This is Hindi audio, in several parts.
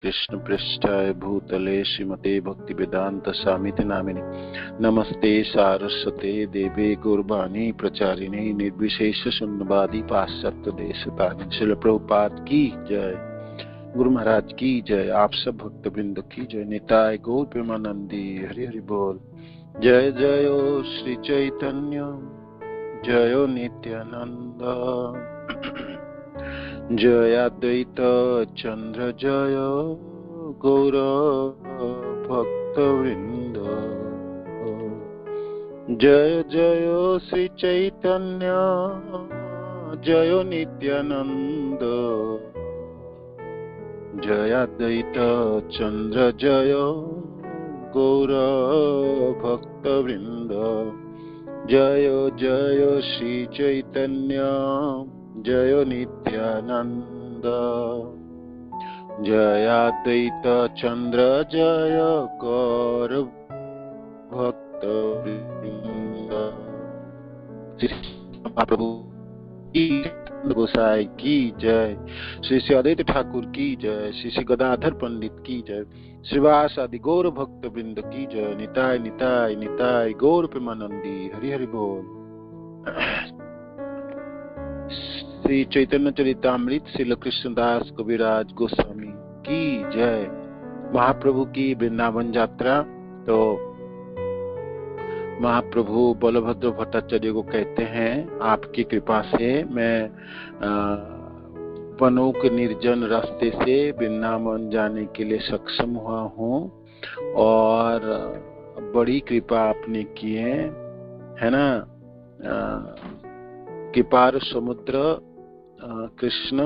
कृष्ण पृष्ठाय भूतले श्रीमते भक्ति वेदांत स्वामिति नामिने नमस्ते सारस्वते देवे गौरवाणी प्रचारिणे निर्विशेष शून्यवादी पाश्चात्य देशतारिणे। श्रील प्रभुपाद की जय, गुरु महाराज की जय, आप सब भक्तवृंद की जय। निताय गौर प्रेमानंदी हरि हरि बोल। जय जयो श्री चैतन्य जयो नित्यानंद जय अद्वैत चंद्र जय गौर भक्तवृंद। जय जय श्री चैतन्य जय नित्यानंद जय अद्वैत चंद्र जय गौर भक्तवृंद। जय जय श्री चैतन्य जय नित्यानंद जय अद्वैत चंद्र जय गौर भक्तवृंद। महाप्रभु गोसाई की जय, श्री श्री अद्वैत ठाकुर की जय, श्री श्री गदाधर पंडित की जय, श्रीवास आदि गौर भक्त वृंद की जय। निताय निताय निताय गौर प्रेमानंदी हरि हरि बोल। श्री चैतन्य चरितामृत श्रील कृष्णदास कविराज गोस्वामी की जय। महाप्रभु की वृंदावन यात्रा। तो महाप्रभु बलभद्र भट्टाचार्य को कहते हैं, आपकी कृपा से मैं वनों के निर्जन रास्ते से वृंदावन जाने के लिए सक्षम हुआ हूँ और बड़ी कृपा आपने की है ना। कृपार समुद्र कृष्ण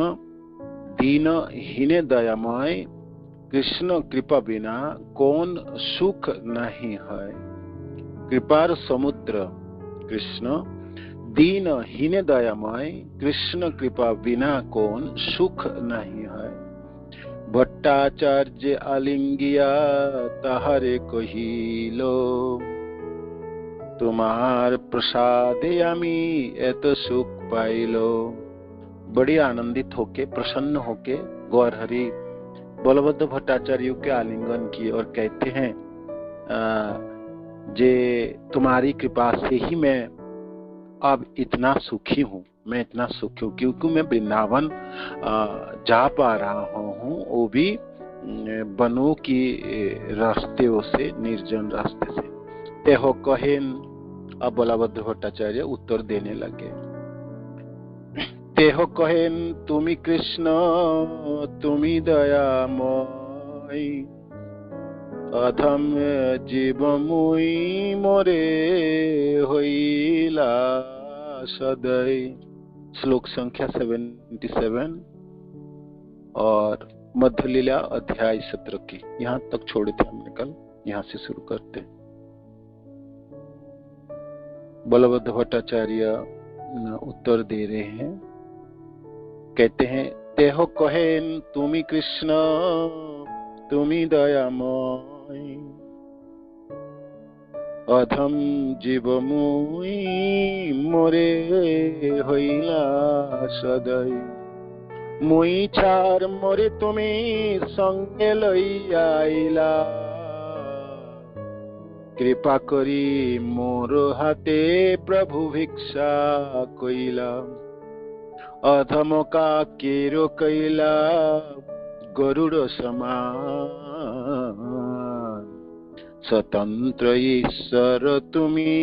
दीन हीने दयामय, कृष्ण कृपा बिना कौन सुख नहीं है। कृपार समुद्र कृष्ण दीन हीने दयामय, कृष्ण कृपा बिना कौन सुख नहीं है। भट्टाचार्य आलिंगिया ताहरे कहिलो, तुम्हार प्रसादे आमी एत सुख पाइलो। बड़ी आनंदित होके प्रसन्न होके गौर हरि बलभद्र भट्टाचार्य के आलिंगन किए और कहते हैं, जे तुम्हारी कृपा से ही मैं अब इतना सुखी हूँ, मैं इतना सुखी हूँ क्योंकि मैं वृंदावन जा पा रहा हूँ, वो भी वनों की रास्ते से, निर्जन रास्ते से। तेहो कहेन, अब बलभद्र भट्टाचार्य उत्तर देने लगे। तेहो कहेन तुमी कृष्ण तुमी दयामय, अधम जीव मुई मोरे होइला सदै। श्लोक संख्या 77 और मध्य लीला अध्याय 17 की यहाँ तक छोड़े थे हमने कल, यहाँ से शुरू करते। बलभद्र भट्टाचार्य उत्तर दे रहे हैं, कहते हैं, तेहो कहेन तुमी कृष्ण तुमी दयामय, अधम जीव मुई मोरे होइला सदै। मुई छार मोरे तुमी संगे लई आइला, कृपा करी मोर हाथे प्रभु भिक्षा कइला। अधम का केरो कइला गरुड़ समान, स्वतंत्र ईश्वर तुमी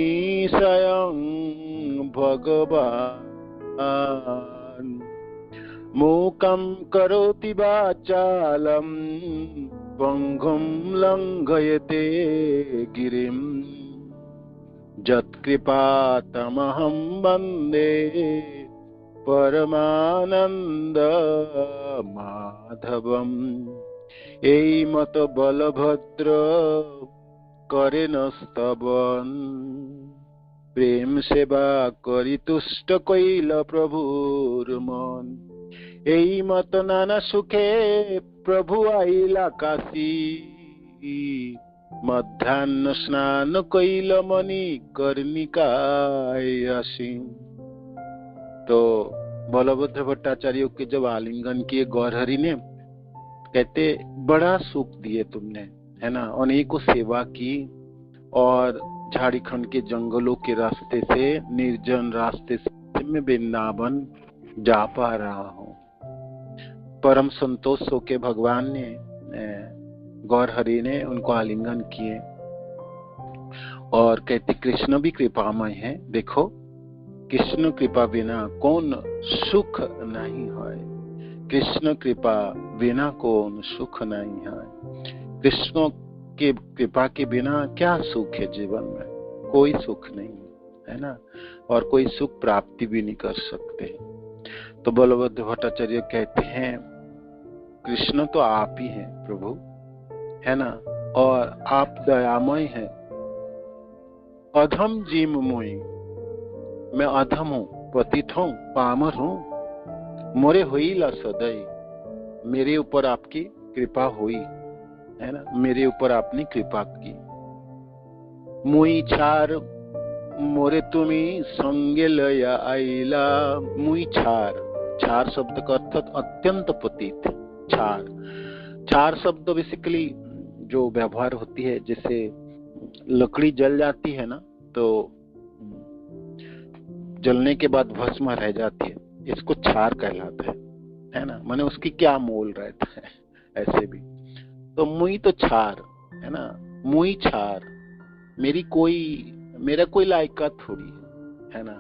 स्वयं भगवान। मूकं करोति वाचालं पंगुं लंघयते गिरिं, यत्कृपातमहं वन्दे परमानंद माधवम। এই মত বলভদ্র করে ন স্তবন, প্রেম সেবা করি তুষ্ট কইল প্রভুর মন। এই মত নানা সুখে প্রভু আইলা কাশী, মধ্যাহ্ন স্নান কইল মনি कर्णिकाय আসি। तो बलभद्र भट्टाचार्य के जब आलिंगन किए गौरहरि ने, कहते बड़ा सुख दिए तुमने, है ना, अनेकों सेवा की और झारखंड के जंगलों के रास्ते से, निर्जन रास्ते से मैं वृंदावन जा पा रहा हूँ। परम संतोष होके भगवान ने, गौर हरि ने उनको आलिंगन किए और कहते कृष्ण भी कृपामय है। देखो, कृष्ण कृपा बिना कौन सुख नहीं है, कृष्ण कृपा बिना कौन सुख नहीं है। कृष्ण के कृपा के बिना क्या सुख है जीवन में? कोई सुख नहीं है ना, और कोई सुख प्राप्ति भी नहीं कर सकते। तो बलभद्र भट्टाचार्य कहते हैं कृष्ण तो आप ही हैं प्रभु, है ना, और आप दयामय हैं। अधम जीव मोई, मैं अधम हूँ, पतित हूँ, पामर हूँ, मोरे हुई ला सदै, मेरे ऊपर आपकी कृपा हुई, है ना, मेरे ऊपर आपने कृपा की। मुई छार मोरे तुम्ही संगे लया आईला, मुई छार, छार शब्द का अर्थ अत्यंत पतित। छार, छार शब्द बेसिकली जो व्यवहार होती है, जैसे लकड़ी जल जाती है ना, तो जलने के बाद भस्म रह जाती है, इसको छार कहलाता है ना, माने उसकी क्या मोल रहता है, ऐसे भी। तो मुई तो छार, है ना, मुई छार, मेरा कोई लायकात थोड़ी है ना,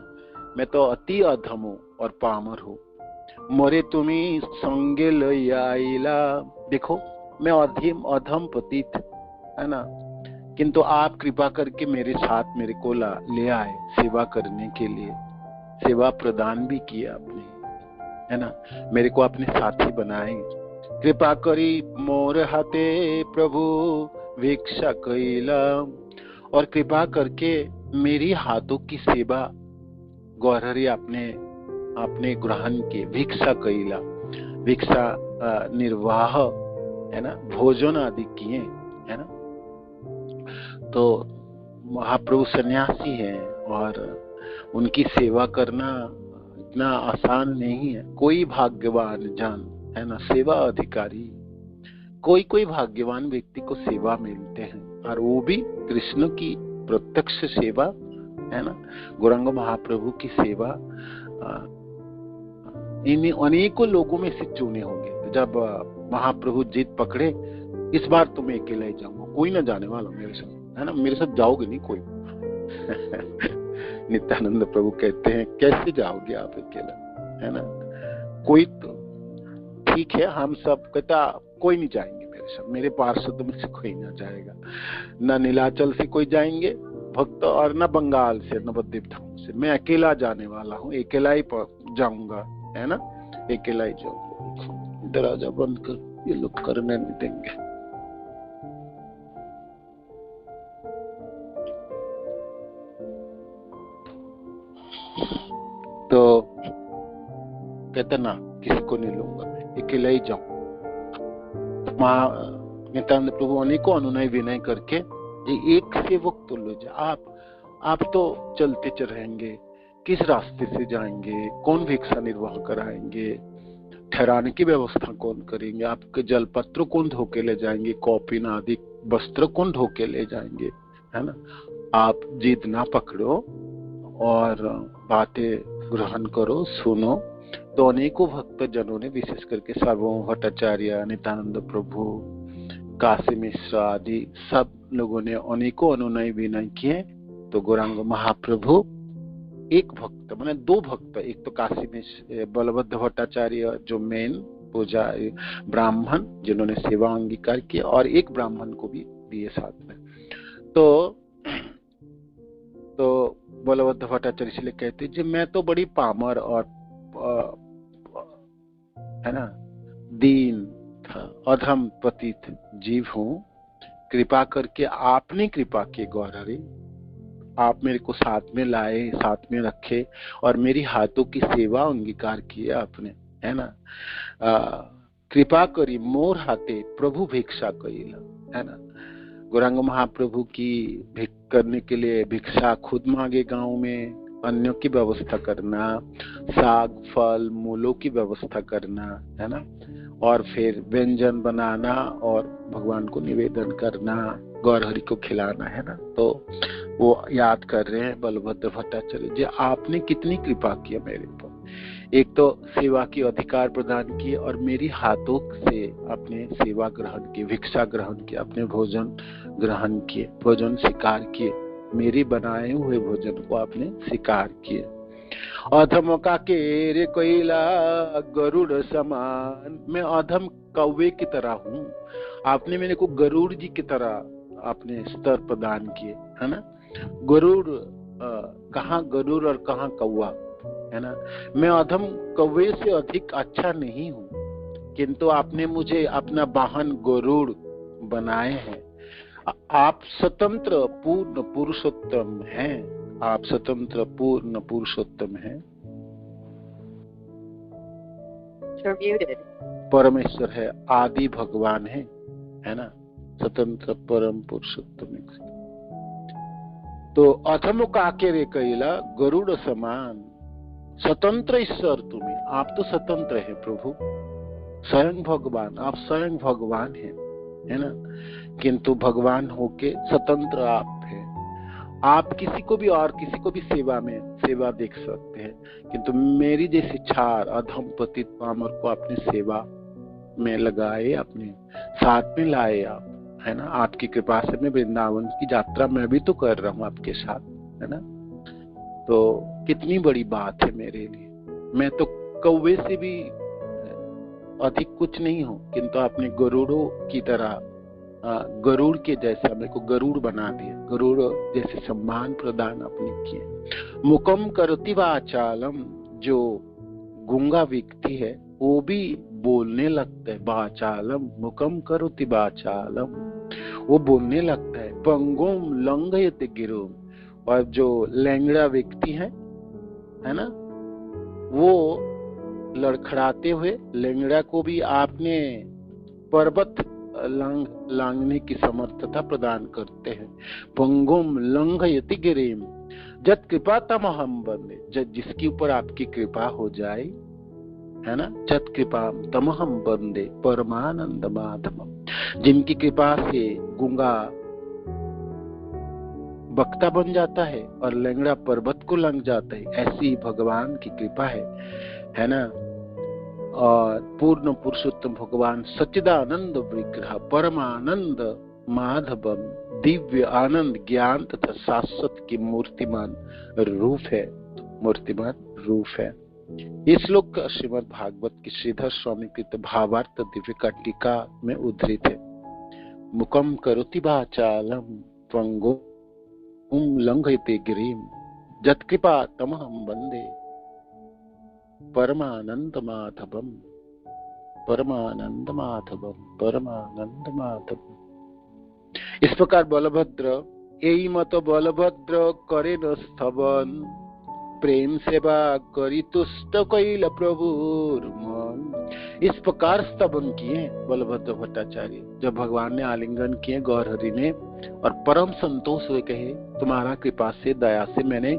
मैं तो अति अधम हूँ और पामर हूँ। मोरे तुम्ही संगे लया आइला, देखो मैं अधम पतित, है ना, किंतु आप कृपा करके मेरे साथ मेरे को ले आए सेवा करने के लिए, सेवा प्रदान भी किया आपने, है ना, मेरे को अपने साथी बनाए। कृपा करी मोर हाथे प्रभु भिक्षा कैला, और कृपा करके मेरी हाथों की सेवा गौरहरि आपने ग्रहण की। भिक्षा कैला, भिक्षा निर्वाह, है ना, भोजन आदि किए, है ना। तो महाप्रभु सन्यासी हैं और उनकी सेवा करना इतना आसान नहीं है। कोई भाग्यवान जन, है ना, सेवा अधिकारी, कोई भाग्यवान व्यक्ति को सेवा मिलते हैं, और वो भी कृष्ण की प्रत्यक्ष सेवा, है ना, गौरांग महाप्रभु की सेवा। इन अनेकों लोगों में से चुने होंगे। जब महाप्रभु जीत पकड़े, इस बार तो मैं अकेला ही जाऊंगा, कोई ना जाने वाला मेरे साथ, है ना, मेरे साथ जाओगे नहीं कोई। नित्यानंद प्रभु कहते हैं कैसे जाओगे आप अकेला, है ना, कोई तो ठीक है, हम सब कहता कोई नहीं जाएंगे मेरे साथ, मेरे पार्षद में से कोई ना जाएगा, ना नीलाचल से कोई जाएंगे भक्त, और ना बंगाल से, नवद्वीप धाम से, मैं अकेला जाने वाला हूँ, अकेला ही जाऊंगा, है ना, अकेला ही जाऊंगा। दरवाजा बंद कर, ये लोग करने नहीं देंगे। तो कहते ना किसी को नहीं लूंगा, मैं अकेला ही जाऊं। नित्यानंद प्रभु अनेकों अनुनय विनय करके ये एक सेवक तो लो जा, आप तो चलते रहेंगे, किस रास्ते से जाएंगे, कौन भिक्षा निर्वाह कराएंगे, ठहराने की व्यवस्था कौन करेंगे, आपके जलपत्र कौन धो के ले जाएंगे, कॉपी आदि वस्त्र कौन धो के ले जाएंगे, है ना। आप जिद ना पकड़ो और बातें ग्रहण करो, सुनो। तो अनेकों भक्त जनों ने, विशेष करके सार्वभौम भट्टाचार्य, नित्यानंद प्रभु, काशी मिश्र आदि सब लोगों ने अनेकों अनुनय विनय किए। तो गौरांग महाप्रभु एक भक्त, माने दो भक्त, एक तो काशी मिश्र बलभद्र भट्टाचार्य जो मेन पूजा ब्राह्मण जिन्होंने सेवा अंगीकार किया, और एक ब्राह्मण को भी दिए साथ में। तो बलभद्र भट्टाचार्य इसलिए कहते जी मैं तो बड़ी पामर और है ना दीन अधम पतित जीव हूँ, कृपा करके आपने कृपा की गौरहरि, आप मेरे को साथ में लाए, साथ में रखे, और मेरी हाथों की सेवा अंगीकार किया आपने, है ना। कृपा करी मोर हाथे प्रभु भिक्षा कैला, है ना। गौरांग महाप्रभु की भिक्षा करने के लिए भिक्षा खुद मांगे, गांव में अन्यों की व्यवस्था करना, साग फल मूलों की व्यवस्था करना, है ना, और फिर व्यंजन बनाना और भगवान को निवेदन करना, गौरहरि को खिलाना, है ना। तो वो याद कर रहे हैं बलभद्र भट्टाचार्य जी, आपने कितनी कृपा की मेरे पर। एक तो सेवा की अधिकार प्रदान किए और मेरी हाथों से आपने सेवा ग्रहण की, भिक्षा ग्रहण की, अपने भोजन ग्रहण किए, भोजन स्वीकार किए, मेरी बनाए हुए भोजन को आपने स्वीकार किए। अधम का के रे कोयला गरुड़ समान, मैं अधम कौवे की तरह हूँ, आपने मेरे को गरुड़ जी की तरह आपने स्तर प्रदान किए, है ना। गरुड़ कहाँ गरुड़ और कहाँ कौवा, है ना। मैं अधम कौवे से अधिक अच्छा नहीं हूँ, किंतु आपने मुझे अपना वाहन गरुड़ बनाए हैं। आप स्वतंत्र पूर्ण पुरुषोत्तम हैं, आप स्वतंत्र पूर्ण पुरुषोत्तम हैं। परमेश्वर है, आदि भगवान है ना, स्वतंत्र परम पुरुषोत्तम। तो अधम काके रे कैला गरुड़ समान, स्वतंत्र ईश्वर तुम्हें, आप तो स्वतंत्र है प्रभु, स्वयं भगवान, आप स्वयं भगवान है ना। किंतु भगवान होके स्वतंत्र आप हैं। आप किसी को भी और किसी को भी सेवा देख सकते हैं, किंतु मेरी जैसी छार अधम पतित पामर को अपनी सेवा में लगाए, अपने साथ में लाए आप, है ना। आपकी कृपा से मैं वृंदावन की यात्रा मैं भी तो कर रहा हूँ आपके साथ, है ना। तो कितनी बड़ी बात है मेरे लिए। मैं तो कौवे से भी अधिक कुछ नहीं हूँ, किंतु आपने गरुड़ों की तरह, गरुड़ के जैसा मेरे को गरुड़ बना दिया, गरुड़ जैसे सम्मान प्रदान आपने किए। मुकम करति वाचालम, जो गूंगा व्यक्ति है वो भी बोलने लगता है। वाचालम मुकम करति वाचालम, वो बोलने लगता है। पंगुम लंघयति गिरुम, और जो लैंगड़ा व्यक्ति है ना, वो लड़खड़ाते हुए लैंगड़ा को भी आपने पर्वत लांघने की समर्थता प्रदान करते हैं। पंगुम लंघयति गिरिम जत कृपा तमहम बंदे, जिसके ऊपर आपकी कृपा हो जाए, है ना। जत कृपा तमहम बंदे परमानंद माधव, जिनकी कृपा से गूंगा वक्ता बन जाता है और लंगड़ा पर्वत को लंघ जाता है, ऐसी भगवान की कृपा है ना। और पूर्ण पुरुषोत्तम भगवान सच्चिदानंद विग्रह परमानंद माधवम, दिव्य आनंद ज्ञान तथा शाश्वत की मूर्तिमान रूप है। इस श्लोक श्रीमद् भागवत की श्रीधर स्वामी कृत भावार्थ दिव्य का टीका में उद्धृत है। मुकम करोति वाचालम त्वंगो लंघयते गिरिम जत्कृपा तमहम वंदे परमानंद माधवम, परमानंद माधवम, परमानंद माधवम। इस प्रकार बलभद्र यही मत बलभद्र करे न स्तवन, प्रेम सेवा करी तुष्ट कैल प्रभुर मन। इस प्रकार स्तवन किए बलभद्र भट्टाचार्य, जब भगवान ने आलिंगन किए गौरहरि ने और परम संतोष हुए, कहे तुम्हारा कृपा से दया से मैंने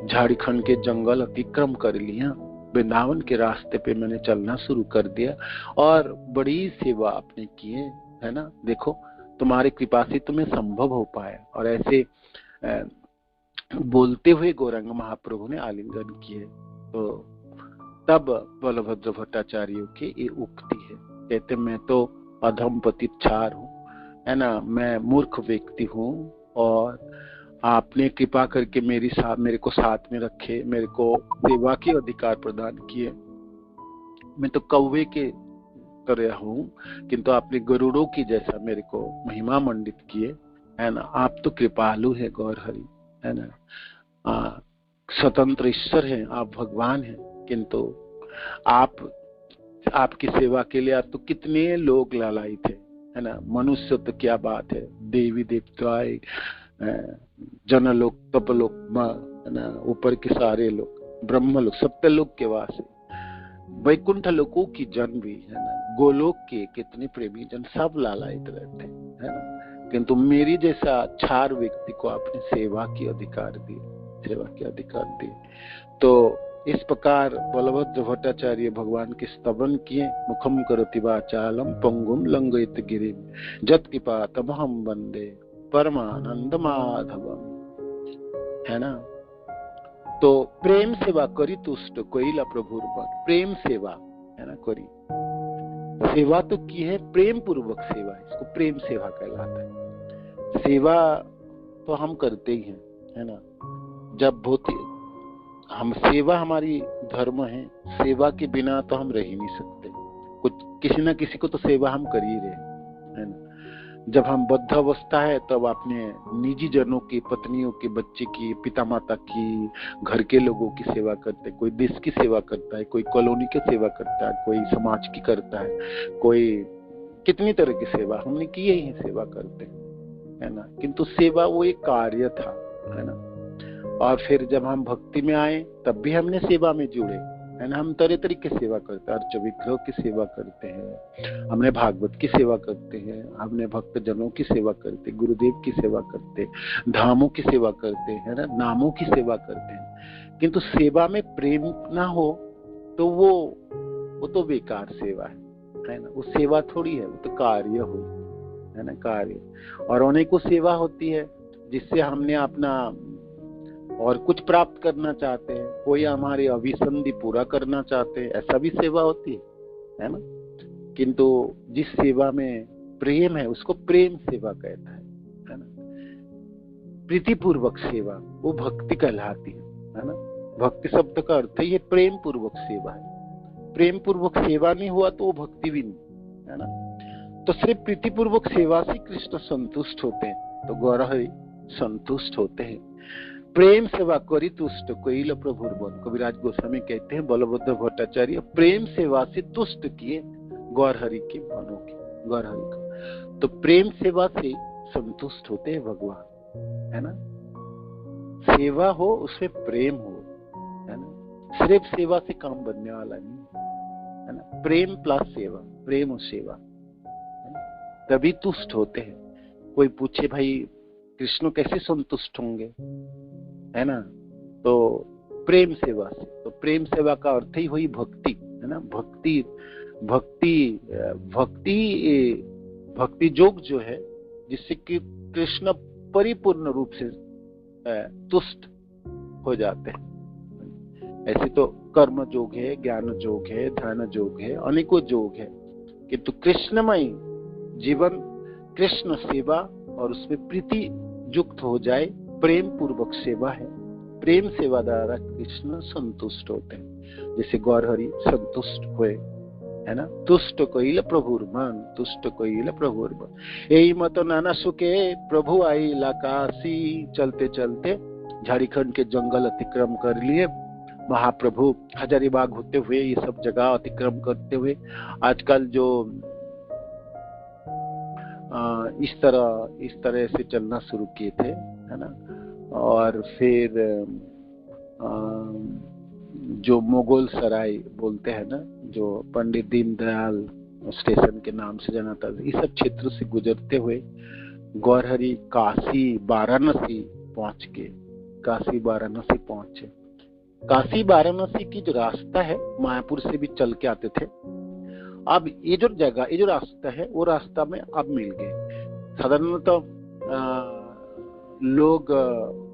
झारखंड के जंगल अतिक्रम कर लिया, वृंदावन के रास्ते पे मैंने चलना शुरू कर दिया और बड़ी सेवा आपने किए, है ना। देखो तुम्हारी कृपा से तुम्हें संभव हो पाया। और ऐसे बोलते हुए गौरांग महाप्रभु ने आलिंगन किए। तो तब बलभद्र भट्टाचार्य की ये उक्ति है, कहते मैं तो अधम पतित छार हूँ, है ना, मैं मूर्ख व्यक्ति हूँ और आपने कृपा करके मेरे को साथ में रखे, मेरे को सेवा के अधिकार प्रदान किए। मैं तो कौवे के तरह हूँ, किंतु आपने गरुड़ों की जैसा मेरे को महिमा मंडित किए, है ना। आप तो कृपालु है गौरहरि, है ना, स्वतंत्र ईश्वर है, आप भगवान हैं, किंतु आपकी सेवा के लिए आप तो कितने लोग लालायित थे, है ना। मनुष्य तो क्या बात है, देवी देवताएं, जनलोक तपलोक, है ना, ऊपर के सारे लोग, ब्रह्मलोक, सप्तलोक के वासी, वैकुंठ लोकों की जन भी, है ना, गोलोक के कितने प्रेमी जन सब लालायित रहते हैं, है ना। किंतु मेरी जैसा छार व्यक्ति को आपने सेवा की अधिकार दिए। तो इस प्रकार बलभद्र भट्टाचार्य भगवान के स्तवन किए। मुखम करोति वाचालम पंगुम लंघयति गिरिम जत्कृपा तमहम वंदे परमानंद माधवम। है ना। तो प्रेम सेवा करी तुष्ट कोइला प्रभुर बन। प्रेम सेवा है ना करी। सेवा तो की है, प्रेम पूर्वक सेवा, इसको प्रेम सेवा कहलाता है। सेवा तो हम करते ही हैं, है ना। जब हम सेवा हमारी धर्म है, सेवा के बिना तो हम रह ही नहीं सकते। कुछ किसी ना किसी को तो सेवा हम कर ही रहे, है ना। जब हम बद्ध अवस्था है तब अपने निजी जनों की, पत्नियों की, बच्चे की, पिता माता की, घर के लोगों की सेवा करते। कोई देश की सेवा करता है, कोई कॉलोनी की सेवा करता है, कोई समाज की करता है, कोई कितनी तरह की सेवा हमने की ही सेवा करते, है ना। किंतु सेवा वो एक कार्य था, है ना। और फिर जब हम भक्ति में आए तब भी हमने सेवा में जुड़े, है ना। हम तरह तरह की सेवा करते हैं, अर्च विग्रह की सेवा करते हैं, हमने भागवत की सेवा करते हैं, हमने भक्त जनों की सेवा करते, गुरुदेव की सेवा करते, धामों की सेवा करते हैं, ना, नामों की सेवा करते हैं। किंतु सेवा में प्रेम ना हो तो वो तो बेकार सेवा है ना। वो सेवा थोड़ी है, वो तो कार्य हो, है ना, कार्य। और अनेकों सेवा होती है जिससे हमने अपना और कुछ प्राप्त करना चाहते हैं, कोई हमारे अभिसंधि पूरा करना चाहते हैं, ऐसा भी सेवा होती है ना। किंतु जिस सेवा में प्रेम है उसको प्रेम सेवा कहता है ना। प्रीतिपूर्वक सेवा वो भक्ति कहलाती है ना। भक्ति शब्द का अर्थ है ये प्रेम पूर्वक सेवा है। प्रेम पूर्वक सेवा नहीं हुआ तो वो भक्ति भी नहीं, है ना। तो सिर्फ प्रीतिपूर्वक सेवा से कृष्ण संतुष्ट होते हैं, तो गौरहरि संतुष्ट होते हैं। प्रेम सेवा करी तुष्ट कोइल प्रभुर बन। कविराज गोस्वामी कहते हैं बलभद्र भट्टाचार्य प्रेम सेवा से तुष्ट किए गौरहरि के मनों के, गौरहरि का। तो प्रेम सेवा से संतुष्ट होते हैं भगवान, है ना। सेवा हो उसमें प्रेम हो, है ना। सिर्फ सेवा से काम बनने वाला नहीं, है ना। प्रेम प्लस सेवा, प्रेम और सेवा, तभी तुष्ट होते हैं। कोई पूछे भाई कृष्ण कैसे संतुष्ट होंगे, है ना। तो प्रेम सेवा से। तो प्रेम सेवा का अर्थ ही हुई भक्ति, है ना। भक्ति भक्ति भक्ति भक्ति योग जो है जिससे कि कृष्ण परिपूर्ण रूप से तुष्ट हो जाते हैं। ऐसे तो कर्म योग है, ज्ञान योग है, ध्यान योग है, अनेकों योग है। किंतु कृष्णमय जीवन, कृष्ण सेवा और उसमें प्रीति युक्त हो जाए, प्रेम पूर्वक सेवा है। प्रेम सेवा द्वारा कृष्ण संतुष्ट होते हैं, जैसे गौरहरि संतुष्ट हुए, है ना। तुष्ट कोइल प्रभुर मन, तुष्ट कोइल प्रभुर मन। यही मत नाना सुके प्रभु आई काशी। चलते चलते झारखंड के जंगल अतिक्रम कर लिए महाप्रभु, हजारीबाग होते हुए ये सब जगह अतिक्रम करते हुए आजकल जो इस तरह से चलना शुरू किए थे, है ना। और फिर जो मुगल सराय बोलते हैं ना, जो पंडित दीनदयाल स्टेशन के नाम से जाना था, इस सब क्षेत्र से गुजरते हुए गौरहरि काशी वाराणसी पहुंच गए। काशी वाराणसी पहुंचे। काशी वाराणसी की जो रास्ता है मायापुर से भी चल के आते थे। अब ये जो जगह, ये जो रास्ता है वो रास्ता में अब मिल गए। साधारणतः लोग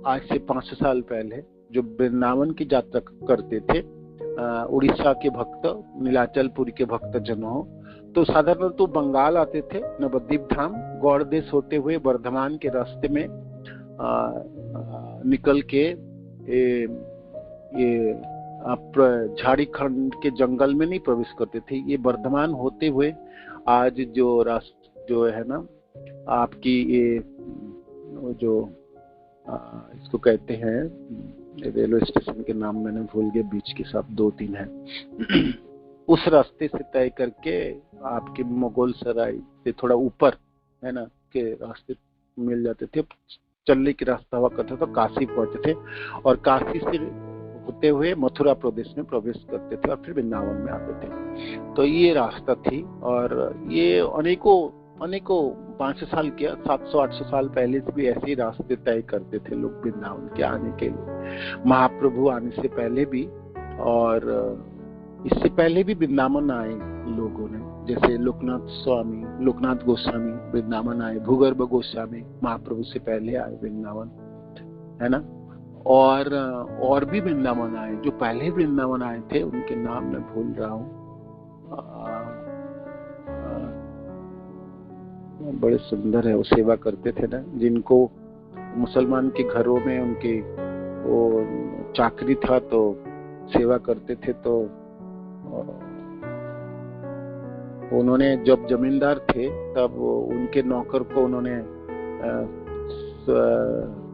आज से 500 साल पहले जो वृंदावन की यात्रा करते थे, उड़ीसा के भक्त, नीलाचलपुरी के भक्त जन हो, तो साधारणतः तो बंगाल आते थे, नवद्वीप धाम, गौड़ देश होते हुए वर्धमान के रास्ते में निकल के ये आप झारखंड के जंगल में नहीं प्रवेश करते थे। ये वर्धमान होते हुए आज जो है ना आपकी ये जो इसको कहते हैं रेलवे स्टेशन के नाम मैंने भूल गया, बीच के साथ 2-3 है उस रास्ते से तय करके आपके मुगल सराय से थोड़ा ऊपर, है ना, के रास्ते मिल जाते थे। चलने की रास्ता हुआ करता तो काशी पहुंचते थे और काशी से होते हुए मथुरा प्रदेश में प्रवेश करते थे और फिर वृंदावन में आते थे। तो ये रास्ता थी और ये अनेकों 500 साल के 700-800 साल पहले से भी ऐसे ही रास्ते तय करते थे लोग वृंदावन के आने के लिए, महाप्रभु आने से पहले भी। और इससे पहले भी वृंदावन आए लोगों ने, जैसे लोकनाथ गोस्वामी वृंदावन आए, भूगर्भ गोस्वामी महाप्रभु से पहले आए वृंदावन, है ना। और भी वृंदावन आए, जो पहले वृंदावन आए थे उनके नाम मैं भूल रहा हूँ। बड़े सुंदर है, वो सेवा करते थे ना, जिनको मुसलमान के घरों में उनके वो चाकरी था तो सेवा करते थे, तो उन्होंने जब जमींदार थे तब उनके नौकर को उन्होंने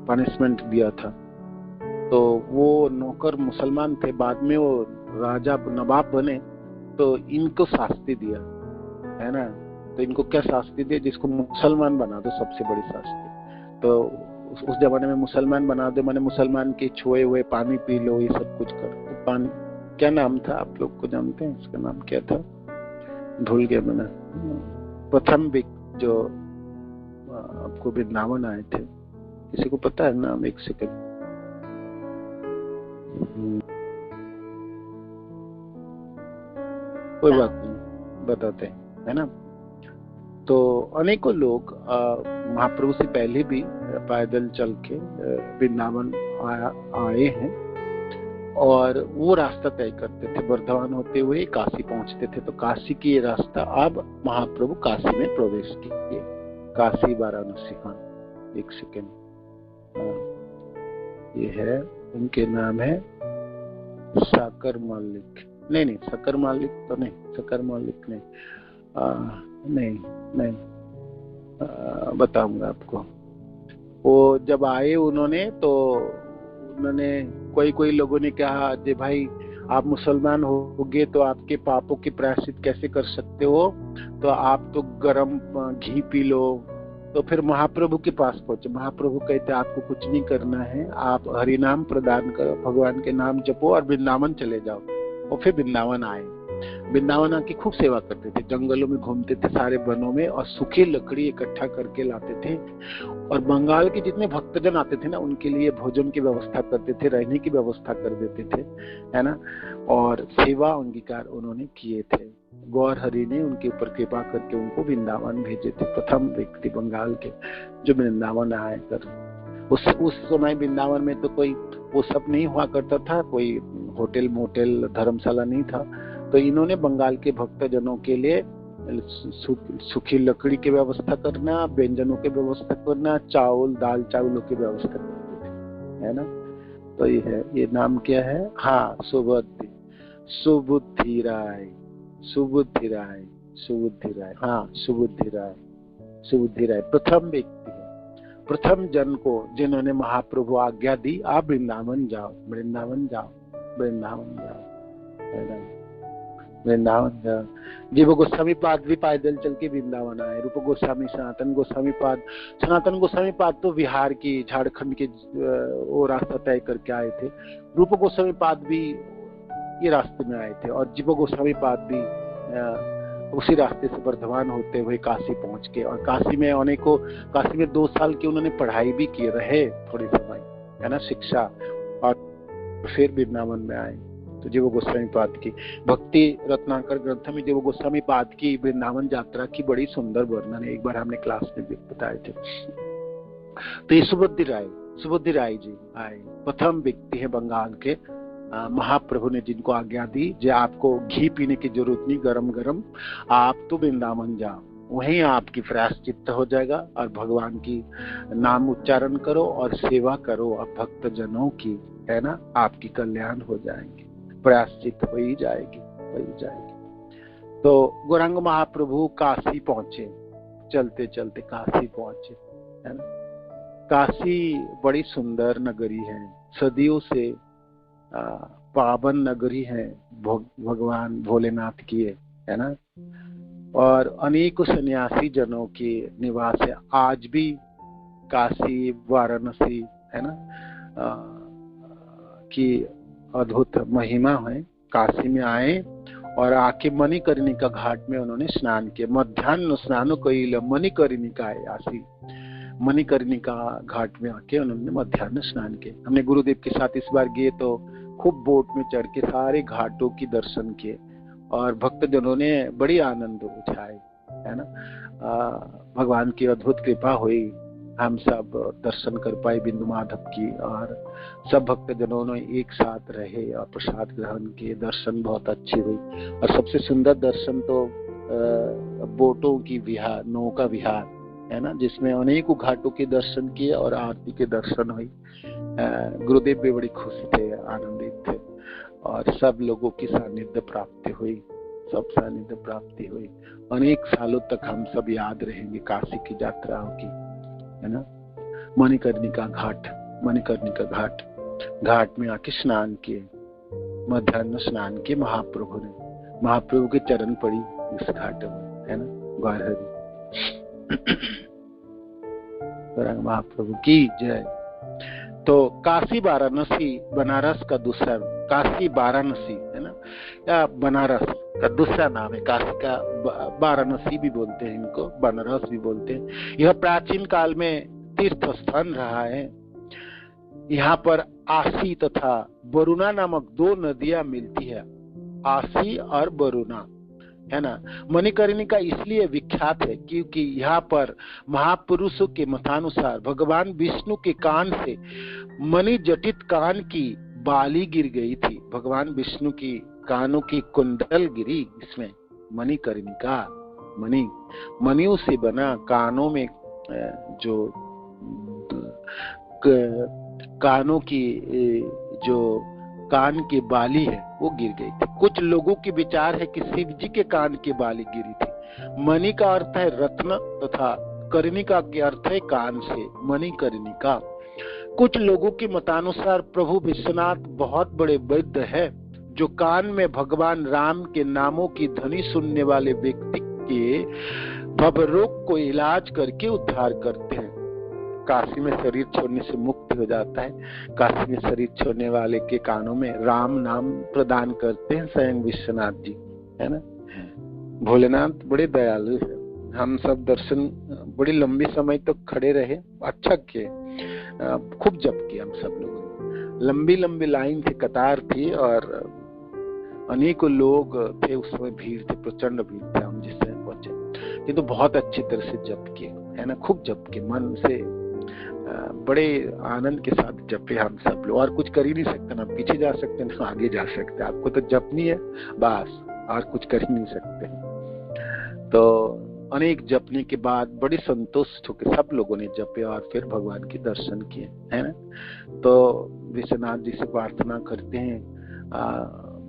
पनिशमेंट दिया था। तो वो नौकर मुसलमान थे, बाद में वो राजा नवाब बने तो इनको शास्ति दिया, है ना। तो इनको क्या शास्ति दिया, जिसको मुसलमान बना दो, सबसे बड़ी शास्ति। तो उस जमाने में मुसलमान बना दो माने मुसलमान के छुए हुए पानी पी लो, ये सब कुछ कर। तो पानी क्या नाम था, आप लोग को जानते हैं इसका नाम क्या था, भूल गया मैंने। प्रथम जो आपको वृंदावन आए थे, किसी को पता है नाम? एक सेकंड, कोई बात नहीं, बताते हैं, है ना। तो अनेकों लोग महाप्रभु से पहले भी पैदल चल के वृंदावन आए हैं और वो रास्ता तय करते थे, वर्धमान होते हुए काशी पहुंचते थे। तो काशी की ये रास्ता, अब महाप्रभु काशी में प्रवेश किए, काशी वाराणसी। हाँ, एक सेकेंड, ये है, उनके नाम है साकर मलिक, नहीं साकर मलिक तो नहीं, साकर मलिक नहीं, नहीं बताऊंगा आपको। वो जब आए उन्होंने कोई लोगों ने कहा, जे भाई आप मुसलमान होगे तो आपके पापों की प्रायश्चित कैसे कर सकते हो, तो आप तो गरम घी पी लो। तो फिर महाप्रभु के पास पहुंचे, महाप्रभु कहते आपको कुछ नहीं करना है, आप हरि नाम प्रदान करो, भगवान के नाम जपो और वृंदावन चले जाओ। और फिर वृंदावन आए, वृंदावन आके खूब सेवा करते थे, जंगलों में घूमते थे, सारे वनों में, और सूखी लकड़ी इकट्ठा करके लाते थे। और बंगाल के जितने भक्तजन आते थे ना, उनके लिए भोजन की व्यवस्था करते थे, रहने की व्यवस्था कर देते थे, है ना। और सेवा अंगीकार उन्होंने किए थे। गौर हरि ने उनके ऊपर कृपा करके उनको वृंदावन भेजे थे, प्रथम व्यक्ति बंगाल के जो वृंदावन आए कर। उस समय वृंदावन में तो कोई वो सब नहीं हुआ करता था, कोई होटल मोटेल धर्मशाला नहीं था। तो इन्होंने बंगाल के भक्तजनों के लिए सूखी लकड़ी की व्यवस्था करना, व्यंजनों की व्यवस्था करना, दाल चावलों की व्यवस्था करते थे, है ना। तो ये है, ये नाम क्या है? हाँ, सुबुद्धि राय, हाँ, सुबुद्धि राय प्रथम व्यक्ति है, प्रथम जन को जिन्होंने महाप्रभु आज्ञा दी, आप वृंदावन जाओ, वृंदावन जाओ। जीव गोस्वामी पाद भी पैदल चल के वृंदावन आए, रूप गोस्वामी, सनातन गोस्वामी पाद तो बिहार की, झारखंड के वो रास्ता तय करके आए थे। रूप गोस्वामी पाद भी ये रास्ते में आए थे, और जीव गोस्वामी पाद भी उसी रास्ते से वर्धमान होते हुए काशी पहुंच के, और काशी में 2 साल की उन्होंने पढ़ाई भी की, रहे थोड़े समय, है ना, शिक्षा, और फिर वृंदावन में आए। तो जीव गोस्वामी पाद की भक्ति रत्नाकर ग्रंथ में जीव गोस्वामी पाद की वृंदावन यात्रा की बड़ी सुंदर वर्णन है, एक बार हमने क्लास में भी बताए थे। तो ये सुबुद्धि राय जी आए, प्रथम व्यक्ति है बंगाल के, महाप्रभु ने जिनको आज्ञा दी, जो आपको घी पीने की जरूरत नहीं, गरम गरम आप तो वृंदावन जाओ, वहीं आपकी प्रायश्चित हो जाएगा, और भगवान की नाम उच्चारण करो और सेवा करो अब भक्त जनों की, है ना, आपकी कल्याण हो जाएंगे, प्रायश्चित हो ही जाएगी। तो गौरांग महाप्रभु काशी पहुंचे, चलते चलते काशी पहुंचे, है ना। काशी बड़ी सुंदर नगरी है, सदियों से पावन नगरी है भगवान भोलेनाथ की, है ना। और अनेकों सन्यासी जनों के निवास है आज भी काशी वाराणसी, है ना, की अद्भुत महिमा है। काशी में आए और आके मणिकर्णिका घाट में उन्होंने स्नान किया, मध्याह्न स्नान कैल मणिकर्णिका आसी, मणिकर्णिका घाट में आके उन्होंने मध्याह्न स्नान किया। हमने गुरुदेव के साथ इस बार गए तो खूब बोट में चढ़ के सारे घाटों की दर्शन किए और भक्तजनों ने बड़ी आनंद उठाए, है ना। भगवान की अद्भुत कृपा हुई, हम सब दर्शन कर पाए बिंदु माधव की, और सब भक्तजनों ने एक साथ रहे और प्रसाद ग्रहण किए। दर्शन बहुत अच्छी हुई और सबसे सुंदर दर्शन तो बोटों की विहार, नौका विहार, है ना, जिसमें अनेकों घाटों के दर्शन किए और आरती के दर्शन हुई। गुरुदेव भी बड़ी खुश थे, आनंदित थे और सब लोगों की सानिध्य प्राप्ति हुई, सब सानिध्य प्राप्ति हुई। अनेक सालों तक हम सब याद रहेंगे काशी की यात्राओं की, है ना। मणिकर्णिका घाट, मणिकर्णिका घाट, घाट में आके स्नान किए, मध्याह्न स्नान किए महाप्रभु ने, महाप्रभु के चरण पड़ी इस घाट में, है ना। गौरहरि महाप्रभु की जय। तो काशी वाराणसी बनारस का दूसरा, काशी वाराणसी, है ना, या बनारस का दूसरा नाम है। काशी का वाराणसी भी बोलते हैं, इनको बनारस भी बोलते हैं। यह प्राचीन काल में तीर्थ स्थान रहा है। यहाँ पर आसी तथा वरुणा नामक दो नदियां मिलती है, आसी और वरुणा, है ना। मणिकर्णिका इसलिए विख्यात है क्योंकि यहाँ पर महापुरुषों के मतानुसार भगवान विष्णु के कान से मणि जटित कान की बाली गिर गई थी। भगवान विष्णु की कानों की कुंडल गिरी इसमें। मणिकर्णिका, मणियों से बना कानों में जो कानों की जो कान की बाली है वो गिर गई थी। कुछ लोगों के विचार है कि शिव जी के कान की बाली गिरी थी। मणि का अर्थ है रत्न तथा कर्णिका के अर्थ है कान से, मणिकर्णिका। कुछ लोगों के मतानुसार प्रभु विश्वनाथ बहुत बड़े वैद्य है जो कान में भगवान राम के नामों की ध्वनि सुनने वाले व्यक्ति के भवरोग को इलाज करके उद्धार करते हैं। काशी में शरीर छोड़ने से मुक्त हो जाता है। काशी में शरीर छोड़ने वाले के कानों में राम नाम प्रदान करते हैं स्वयं विश्वनाथ जी, है ना। भोलेनाथ बड़े दयालु है। हम सब दर्शन बड़ी लंबी समय तक खड़े रहे, अच्छा किए, खूब जप किया हम सब लोगों ने। लंबी लंबी लाइन थी, कतार थी और अनेकों लोग थे, उसमें भीड़ थी, प्रचंड भीड़ थे। हम जिस समय पहुंचे ये तो बहुत अच्छी तरह से जप किए, है ना, खूब जप के मन से बड़े आनंद के साथ जपे हम सब लोग। और कुछ कर ही नहीं सकते, ना पीछे जा सकते ना आगे जा सकते, आपको तो जपनी है बस, और कुछ कर ही नहीं सकते। तो अनेक जपने के बाद बड़ी संतुष्ट होकर सब लोगों ने जपे और फिर भगवान के दर्शन किए, है ना। तो विश्वनाथ जी से प्रार्थना करते हैं,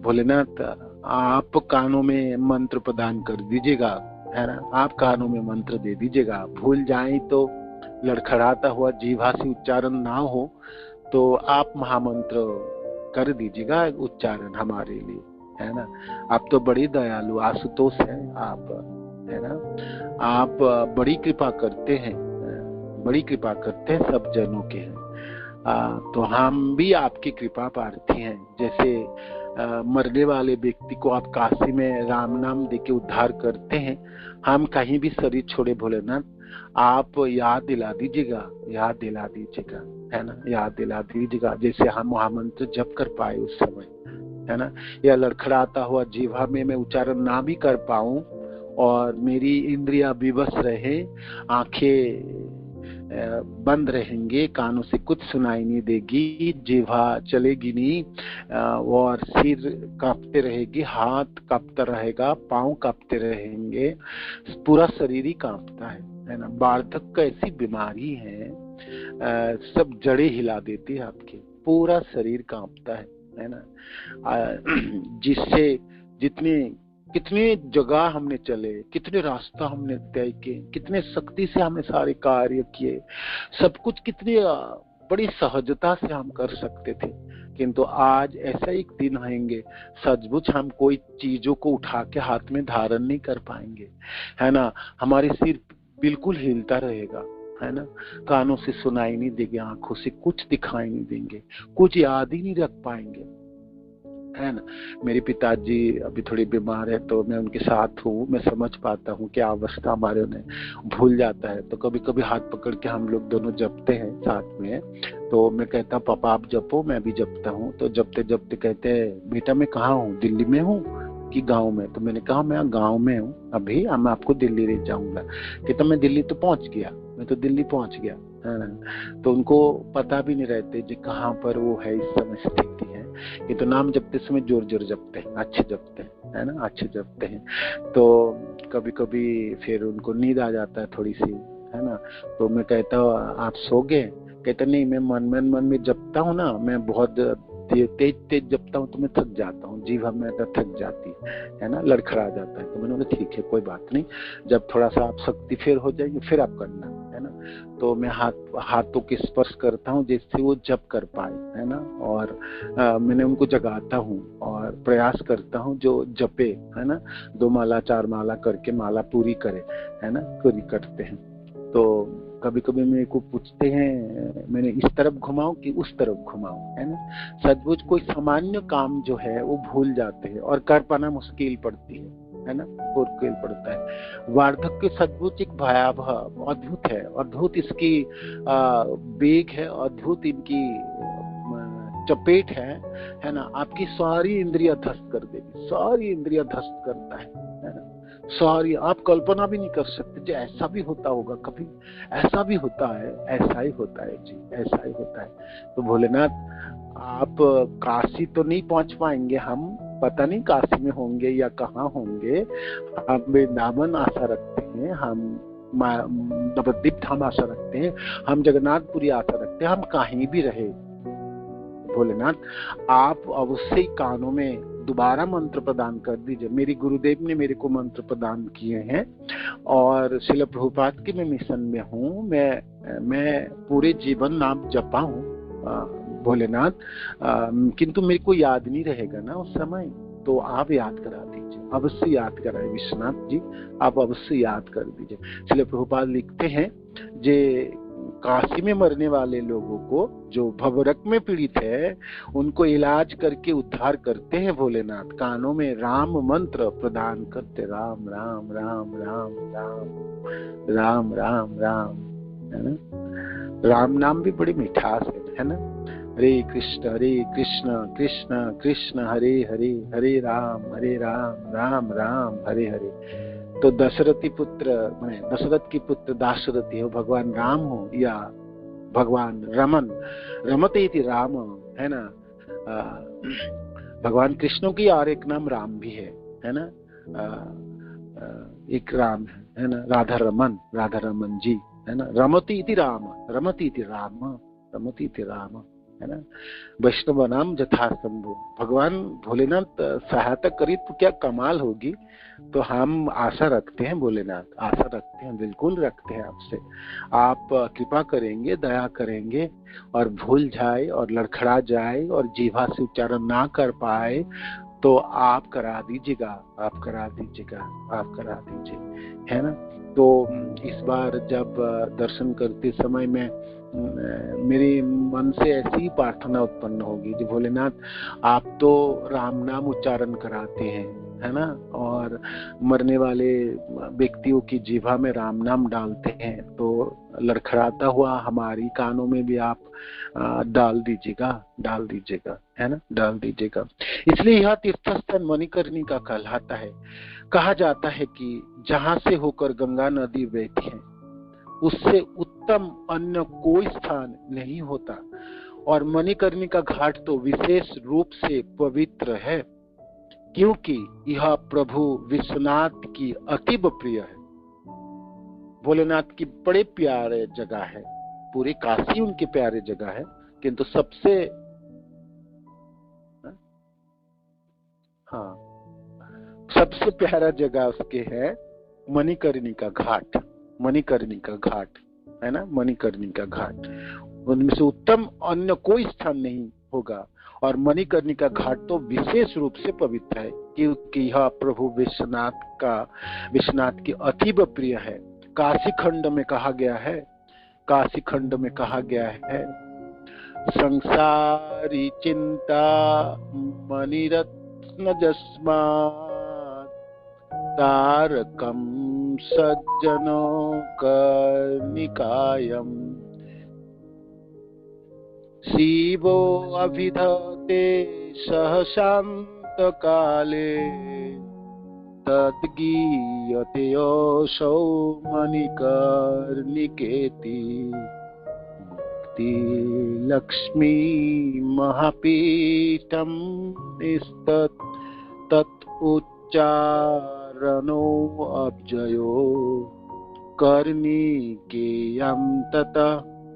भोलेनाथ आप कानों में मंत्र प्रदान कर दीजिएगा, है ना, आप कानों में मंत्र दे दीजिएगा। भूल जाए तो लड़खड़ाता हुआ जीवा से उच्चारण ना हो तो आप महामंत्र कर दीजिएगा उच्चारण हमारे लिए, है ना। आप तो बड़ी दयालु आशुतोष हैं आप, है ना। आप बड़ी कृपा करते हैं, बड़ी कृपा करते हैं, सब जनों के हैं। तो हम भी आपकी कृपा प्रार्थी हैं। जैसे मरने वाले व्यक्ति को आप काशी में राम नाम देके उद्धार करते हैं, हम कहीं भी शरीर छोड़े भोलेनाथ आप याद दिला दीजिएगा, याद दिला दीजिएगा, है ना, याद दिला दीजिएगा। जैसे हम महामंत्र जप कर पाए उस समय, है ना, या लड़खड़ाता हुआ जीवा में मैं उच्चारण ना भी कर पाऊं और मेरी इंद्रियां विवश रहे, आंखें बंद रहेंगे, कानों से कुछ सुनाई नहीं देगी, जीवा चलेगी नहीं और सिर कांपते रहेगी, हाथ कांपता रहेगा, पांव कांपते रहेंगे, पूरा शरीर ही कांपता है ना। वार्धक्य ऐसी बीमारी है, सब जड़ें हिला देती है, आपके पूरा शरीर कांपता है ना। जिससे कितने जगह हमने चले, कितने रास्ता हमने तय किए, कितने शक्ति से हमने सारे कार्य किए, सब कुछ कितनी बड़ी सहजता से हम कर सकते थे, किंतु आज ऐसा एक दिन आएंगे सचमुच हम कोई चीजों को उठा के हाथ में धारण नहीं कर पाएंगे, है ना। हमारे सिर बिल्कुल हिलता रहेगा, है ना, कानों से सुनाई नहीं देंगे, आंखों से कुछ दिखाई नहीं देंगे, कुछ याद ही नहीं रख पाएंगे, है ना। मेरे पिताजी अभी थोड़ी बीमार है तो मैं उनके साथ हूँ, मैं समझ पाता हूँ क्या अवस्था हमारे उन्हें भूल जाता है। तो कभी कभी हाथ पकड़ के हम लोग दोनों जपते हैं साथ में। तो मैं कहता हूँ पापा आप जपो, मैं भी जपता हूँ। तो जपते जपते कहते हैं बेटा मैं कहाँ हूँ, दिल्ली में हूँ कि गांव में? तो मैंने कहा मैं गांव में हूँ अभी, मैं आपको दिल्ली ले जाऊंगा। कहता मैं दिल्ली तो पहुंच गया, मैं तो दिल्ली पहुंच गया, है ना। तो उनको पता भी नहीं रहते जी कहाँ पर वो है इस समय स्थिति है। ये तो नाम जपते समय जोर जोर जपते हैं, अच्छे जपते हैं, है ना, अच्छे जपते हैं। तो कभी कभी फिर उनको नींद आ जाता है थोड़ी सी, है ना। तो मैं कहता हूँ आप सो गए? कहता नहीं मैं मन में जपता हूँ ना, मैं बहुत तेज तेज जपता हूँ तो मैं थक जाता हूँ, जीभ मेरा थक जाती है ना, लड़खड़ा जाता है। तो मैंने बोला ठीक है कोई बात नहीं, जब थोड़ा सा आप शक्ति फिर हो जाएंगे फिर आप करना, है ना। तो मैं हाथों के स्पर्श करता हूँ जिससे वो जप कर पाए, है ना। और मैंने उनको जगाता हूँ और प्रयास करता हूँ जो जपे, है ना, 2 माला 4 माला करके माला पूरी करे, है ना, पूरी करते हैं। तो कभी कभी मेरे को पूछते हैं मैंने इस तरफ घुमाऊं कि उस तरफ घुमाऊं, है ना। सचमुच कोई सामान्य काम जो है वो भूल जाते हैं और कर पाना मुश्किल पड़ती है ना, मुश्किल पड़ता है। वार्धक्य सचमुच एक भयावह अद्भुत है, अद्भुत इसकी वेग है, अद्भुत इनकी चपेट है ना। आपकी सारी इंद्रिया ध्वस्त कर देगी, सारी इंद्रिया ध्वस्त करता है ना। सारी आप कल्पना भी नहीं कर सकते जी ऐसा भी होता होगा कभी, ऐसा भी होता है, ऐसा ही होता है जी, ऐसा ही होता है। तो भोलेनाथ आप काशी तो नहीं पहुंच पाएंगे, हम पता नहीं काशी में होंगे या कहाँ होंगे, हम वृंदावन आशा रखते हैं, हम नवद्वीप धाम आशा रखते हैं, हम जगन्नाथपुरी आशा रखते हैं, हम कहीं भी रहे भोलेनाथ आप अवश्य कानों में दोबारा मंत्र प्रदान कर दीजिए। मेरी गुरुदेव ने मेरे को मंत्र प्रदान किए हैं और श्रील प्रभुपाद के मैं मिशन में हूँ, मैं पूरे जीवन नाम जपा हूँ भोलेनाथ, किंतु मेरे को याद नहीं रहेगा ना उस समय, तो आप याद करा दीजिए, अवश्य याद कराए विश्वनाथ जी, आप अवश्य याद कर दीजिए। श्रील प्रभुपाद लिखते हैं जे काशी में मरने वाले लोगों को जो भवरक में पीड़ित है उनको इलाज करके उद्धार करते हैं भोलेनाथ, कानों में राम मंत्र प्रदान करते, राम राम राम राम राम राम राम राम, है ना। राम नाम भी बड़ी मिठास है ना। हरे कृष्ण कृष्ण कृष्ण हरे हरे, हरे राम राम राम हरे हरे। तो दशरथी पुत्र माने दशरथ की पुत्र दाशरथी हो, भगवान राम हो या भगवान रमन, रमते इति राम, है ना। भगवान कृष्ण की और एक नाम राम भी है ना। एक राम है ना, राधा रमन जी, है ना। रमती इति राम, रमती इति राम, रमती इति राम, है ना। वैष्णव नाम यथासंभव, भगवान भोलेनाथ सहायता करी तो क्या कमाल होगी। तो हम आशा रखते हैं भोलेनाथ, आशा रखते हैं, बिल्कुल रखते हैं आपसे, आप कृपा करेंगे, दया करेंगे और भूल जाए और लड़खड़ा जाए और जीवा से उच्चारण ना कर पाए तो आप करा दीजिएगा, आप करा दीजिएगा, आप करा दीजिए, है ना। तो इस बार जब दर्शन करते समय में मेरे मन से ऐसी प्रार्थना उत्पन्न होगी कि भोलेनाथ आप तो राम नाम उच्चारण कराते हैं, है ना, और मरने वाले व्यक्तियों की जीवा में राम नाम डालते हैं, तो लड़खड़ाता हुआ हमारी कानों में भी आप डाल दीजिएगा, है ना, डाल दीजिएगा। इसलिए यह तीर्थस्थान मणिकर्णिका कहलाता है। कहा जाता है कि जहां से होकर गंगा नदी बहती है उससे उत्तम अन्य कोई स्थान नहीं होता, और मणिकर्णिका घाट तो विशेष रूप से पवित्र है क्योंकि यह प्रभु विश्वनाथ की अतीब प्रिय है। भोलेनाथ की बड़े प्यारे जगह है, पूरी काशी उनकी प्यारी जगह है, किंतु सबसे सबसे प्यारा जगह उसके है मणिकर्णिका घाट, मणिकर्णिका घाट, है ना, मणिकर्णिका घाट। उनमें से उत्तम अन्य कोई स्थान नहीं होगा, और मणिकर्णिका घाट तो विशेष रूप से पवित्र है क्योंकि यह प्रभु विश्वनाथ की अतीब प्रिय है। काशी खंड में कहा गया है, काशी खंड में कहा गया है संसारी चिंता मणिरत्न जस्मात् तारकं सज्जनो कर्णिकायम् शिवो अभिधते सहशान्तकाले तद्गीयते योऽसौ मणिकर्णिकेति मुक्ति लक्ष्मी महापीठं निस्तत् तत् उच्चारणो अब्जयो कर्णिकेयं ततः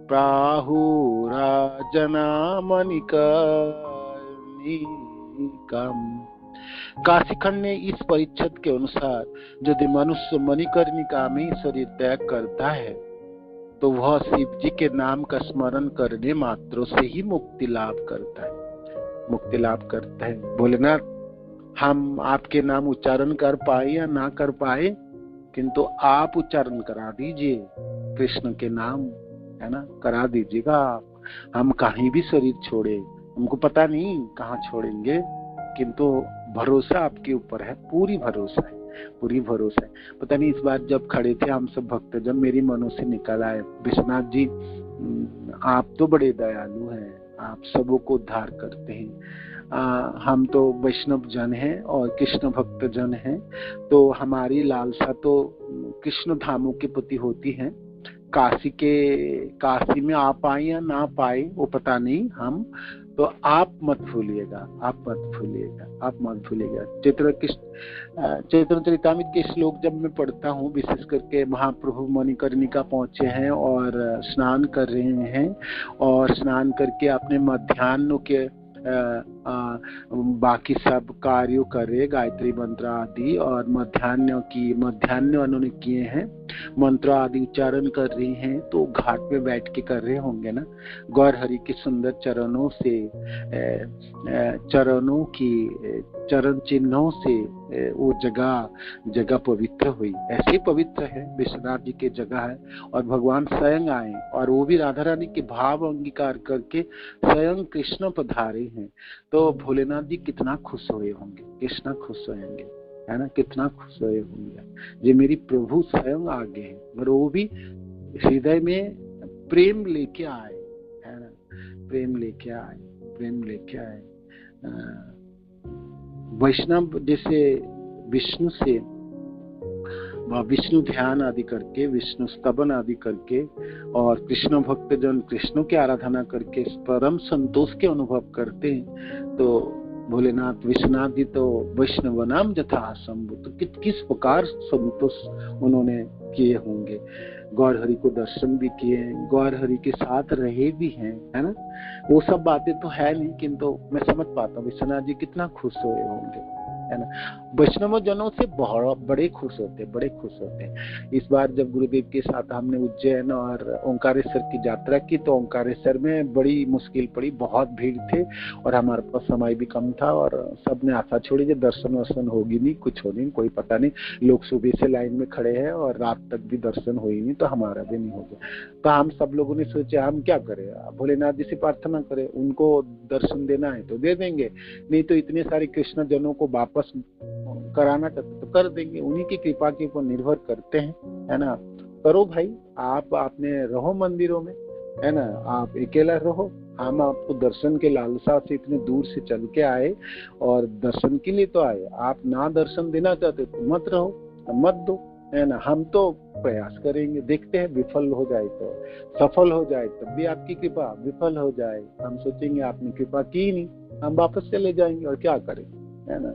प्राहुराजना मणिकर्णिकम्। काशीखंड ने इस परिच्छद के अनुसार यदि मनुष्य मणिकर्णिका में शरीर त्याग करता है तो वह शिव जी के नाम का स्मरण करने मात्र से ही मुक्ति लाभ करता है। भोलेनाथ, हम आपके नाम उच्चारण कर पाए या ना कर पाए, किंतु आप उच्चारण करा दीजिए कृष्ण के नाम, है ना, करा दीजिएगा आप। हम कहीं भी शरीर छोड़े, हमको पता नहीं कहाँ छोड़ेंगे, किंतु भरोसा आपके ऊपर है, पूरी भरोसा है। पता नहीं इस बार जब खड़े थे हम सब भक्तजन, मेरी मनो से निकल आए, विश्वनाथ जी आप तो बड़े दयालु हैं, आप सबों को उद्धार करते हैं। हम तो वैष्णव जन हैं और कृष्ण भक्त जन हैं, तो हमारी लालसा तो कृष्ण धामों के प्रति होती है। काशी में आ पाए या ना पाए वो पता नहीं, हम तो आप मत भूलिएगा। चैतन्यचरितामृत के श्लोक जब मैं पढ़ता हूँ, विशेष करके महाप्रभु मणिकर्णिका पहुंचे हैं और स्नान कर रहे हैं, और स्नान करके अपने मध्याह्न के बाकी सब कार्यों कर रहे, गायत्री मंत्र आदि, और मध्याह्न उन्होंने किए हैं, मंत्र आदि उच्चारण कर रहे हैं, तो घाट पे बैठ के कर रहे होंगे ना। गौर हरि के सुंदर चरणों की चरण चिन्हों से वो जगह पवित्र हुई। ऐसे पवित्र है विश्वनाथ जी की जगह है, और भगवान स्वयं आए और वो भी राधा रानी के भाव अंगीकार करके स्वयं कृष्ण पधारे हैं। तो भोलेनाथ जी कितना खुश हुए होंगे, कितना खुश होंगे, है ना, कितना खुश हुए होंगे। ये मेरी प्रभु स्वयं आगे हैं, और वो भी हृदय में प्रेम लेके आए, है ना, प्रेम लेके आए। वैष्णव जैसे विष्णु ध्यान आदि करके, विष्णु स्तवन आदि करके, और कृष्ण भक्त जन कृष्ण की आराधना करके परम संतोष के अनुभव करते हैं, तो भोलेनाथ विश्वनाथ जी तो वैष्णवनाम जथा शंभु, तो किस प्रकार संतोष उन्होंने किए होंगे। गौर हरि को दर्शन भी किए, गौर हरि के साथ रहे भी हैं, है ना। वो सब बातें तो है नहीं, किंतु मैं समझ पाता हूँ विश्वनाथ जी कितना खुश हुए होंगे, है ना। वैष्णव जनों से बड़े खुश होते हैं। इस बार जब गुरुदेव के साथ हमने उज्जैन और ओंकारेश्वर की यात्रा की, तो ओंकारेश्वर में बड़ी मुश्किल पड़ी, बहुत भीड़ थे और हमारे पास समय भी कम था, और सबने आशा छोड़ी कि दर्शन वर्शन होगी नहीं, कुछ होगी नहीं, कोई पता नहीं। लोग सुबह से लाइन में खड़े हैं और रात तक भी दर्शन हुई नहीं, तो हमारा भी नहीं हो गया। तो हम सब लोगों ने सोचा हम क्या करें, भोलेनाथ जी से प्रार्थना करें, उनको दर्शन देना है तो दे देंगे, नहीं तो इतने सारे कृष्ण जनों को वापस कराना चाहते तो कर देंगे, उन्हीं की कृपा के ऊपर निर्भर करते हैं, है ना। करो भाई, आप अपने रहो मंदिरों में, है ना, आप अकेला रहो, हम आपको दर्शन के लालसा से इतने दूर से चल के आए और दर्शन के लिए तो आए। आप ना दर्शन देना चाहते तो मत रहो, मत दो, है ना। हम तो प्रयास करेंगे, देखते हैं, विफल हो जाए तो सफल हो जाए तब भी आपकी कृपा, विफल हो जाए हम सोचेंगे आपने कृपा की नहीं, हम वापस चले जाएंगे और क्या करेंगे, है ना।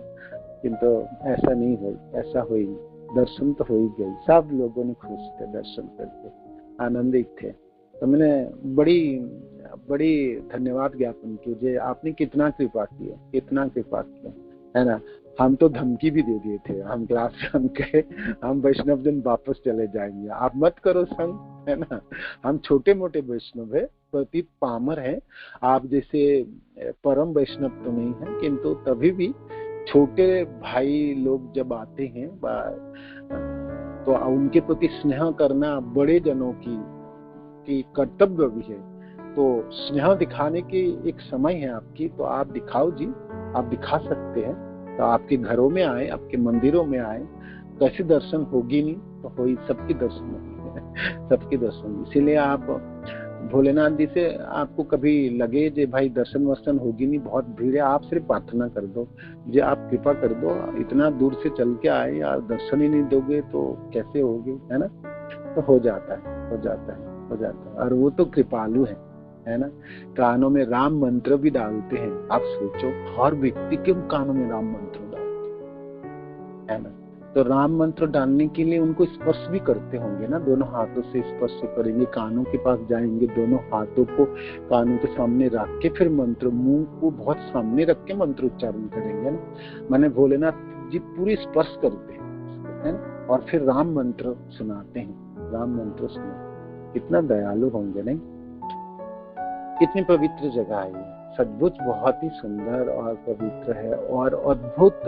किंतु ऐसा नहीं हुई, ऐसा हुई, दर्शन तो हो ही गई, सब लोगों ने खुश थे, दर्शन करके आनंदित थे। तो मैंने बड़ी धन्यवाद ज्ञापन कीजिए, आपने कितना कृपा किया, है ना। हम तो धमकी भी दे दिए थे, हम क्लास से हम कहे हम वैष्णव जन वापस चले जाएंगे, आप मत करो संग, है ना। हम छोटे मोटे वैष्णव है, प्रति पामर है, आप जैसे परम वैष्णव तो नहीं है, किंतु तभी भी छोटे भाई लोग जब आते हैं तो उनके प्रति स्नेह करना बड़े जनों की कर्तव्य भी है। तो स्नेह दिखाने की एक समय है आपकी, तो आप दिखाओ जी, आप दिखा सकते हैं। तो आपके घरों में आए, आपके मंदिरों में आए, कैसे दर्शन होगी नहीं तो हो ही, सबकी दर्शन होगी सबकी दर्शन। इसीलिए आप भोलेनाथ जी से आपको कभी लगे जे भाई दर्शन वर्शन होगी नहीं, बहुत भीड़ है, आप सिर्फ प्रार्थना कर दो जी, आप कृपा कर दो, इतना दूर से चल के आए यार, दर्शन ही नहीं दोगे तो कैसे होगे, है ना। तो हो जाता है, हो जाता है, हो जाता है। और वो तो कृपालु है ना। कानों में राम मंत्र भी डालते हैं। आप सोचो, हर व्यक्ति के कानों में राम मंत्र डालते हैं ना। तो राम मंत्र डालने के लिए उनको स्पर्श भी करते होंगे ना, दोनों हाथों से स्पर्श करेंगे, कानों के पास जाएंगे, दोनों हाथों को कानों के सामने रख के फिर मंत्र, मुंह को बहुत सामने रख के मंत्र उच्चारण करेंगे ना। माने भोलेनाथ जी पूरी स्पर्श करते हैं ना, और फिर राम मंत्र सुनाते हैं, राम मंत्र सुना। कितना दयालु होंगे नहीं। कितनी पवित्र जगह है ये, सचमुच बहुत ही सुंदर और पवित्र है, और अद्भुत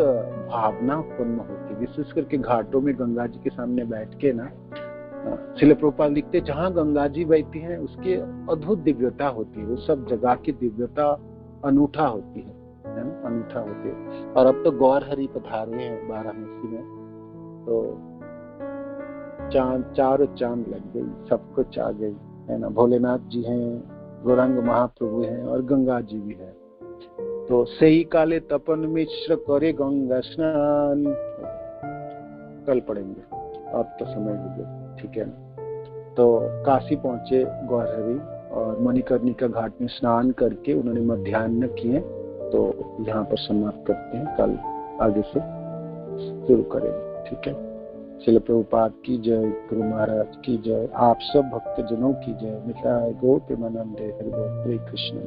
भावना उत्पन्न होती है, विशेष करके घाटों में गंगा जी के सामने बैठ के ना। श्रील प्रभुपाद लिखते, जहाँ गंगा जी बहती हैं उसकी अद्भुत दिव्यता होती है, वो सब जगह की दिव्यता अनूठा होती है ना, अनूठा होती है। और अब तो गौर हरि पधारे हैं वाराणसी में, तो चारों चांद लग गई, सब कुछ आ गई, है ना। भोलेनाथ जी हैं, गौरांग महाप्रभु हैं, और गंगा जी भी है। तो सही काले तपन मिश्र करे गंगा स्नान, कल पढ़ेंगे, अब तो समय हो गया, ठीक है ना। तो काशी पहुंचे गौरहरि, और मणिकर्णिका घाट में स्नान करके उन्होंने मध्याह्न किए। तो यहाँ पर समाप्त करते हैं, कल आगे से शुरू करेंगे, ठीक है। श्रील प्रभुपाद की जय, गुरु महाराज की जय, आप सब भक्तजनों की जय। मिठाई गो प्रेमानंद हरि कृष्ण।